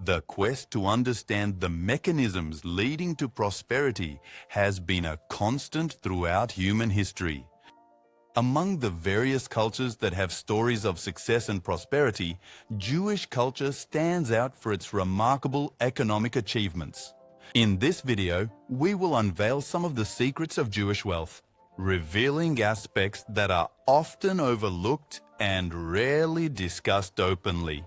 The quest to understand the mechanisms leading to prosperity has been a constant throughout human history. Among the various cultures that have stories of success and prosperity, Jewish culture stands out for its remarkable economic achievements. In this video, we will unveil some of the secrets of Jewish wealth, revealing aspects that are often overlooked and rarely discussed openly.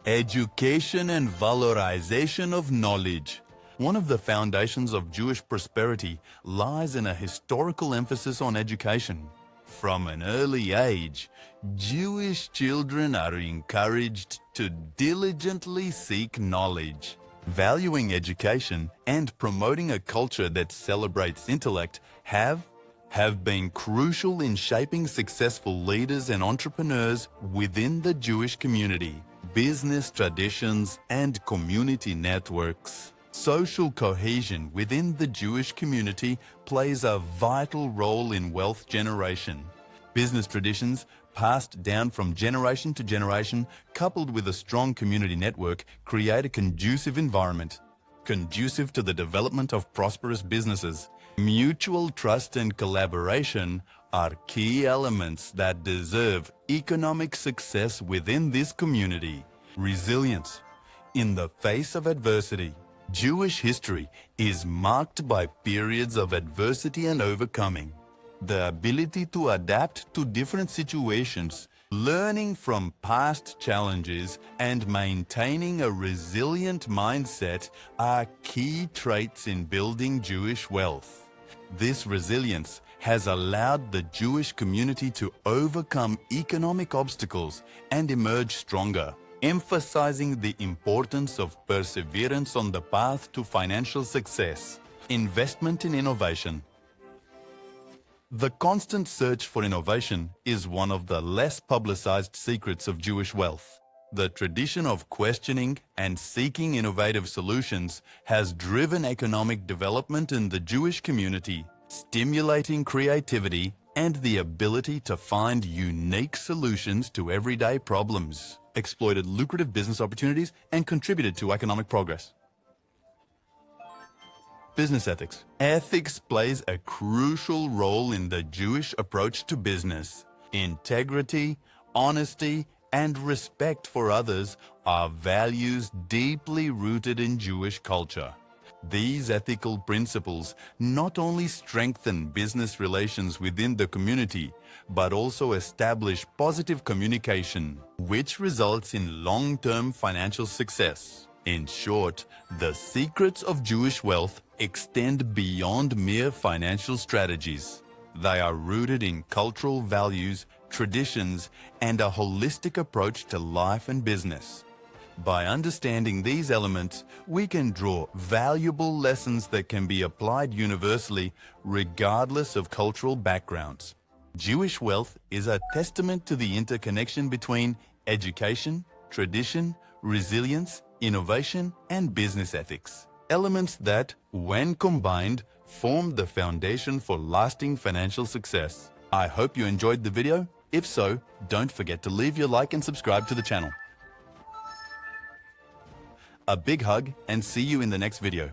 Education and valorization of knowledge. One of the foundations of Jewish prosperity lies in a historical emphasis on education. From an early age, Jewish children are encouraged to diligently seek knowledge. Valuing education and promoting a culture that celebrates intellect have been crucial in shaping successful leaders and entrepreneurs within the Jewish community. Business traditions and community networks. Social cohesion within the Jewish community plays a vital role in wealth generation. Business traditions passed down from generation to generation, coupled with a strong community network, create a conducive environment, conducive to the development of prosperous businesses. Mutual trust and collaboration are key elements that deserve economic success within this community. Resilience. In the face of adversity, Jewish history is marked by periods of adversity and overcoming. The ability to adapt to different situations, learning from past challenges, and maintaining a resilient mindset are key traits in building Jewish wealth. This resilience has allowed the Jewish community to overcome economic obstacles and emerge stronger, emphasizing the importance of perseverance on the path to financial success. Investment in innovation. The constant search for innovation is one of the less publicized secrets of Jewish wealth. The tradition of questioning and seeking innovative solutions has driven economic development in the Jewish community, stimulating creativity and the ability to find unique solutions to everyday problems, exploited lucrative business opportunities, and contributed to economic progress. Business ethics. Ethics plays a crucial role in the Jewish approach to business. Integrity, honesty, and respect for others are values deeply rooted in Jewish culture. These ethical principles not only strengthen business relations within the community, but also establish positive communication, which results in long-term financial success. In short, the secrets of Jewish wealth extend beyond mere financial strategies. They are rooted in cultural values, traditions, and a holistic approach to life and business. By understanding these elements, we can draw valuable lessons that can be applied universally, regardless of cultural backgrounds. Jewish wealth is a testament to the interconnection between education, tradition, resilience, innovation, and business ethics. Elements that, when combined, form the foundation for lasting financial success. I hope you enjoyed the video. If so, don't forget to leave your like and subscribe to the channel. A big hug and see you in the next video.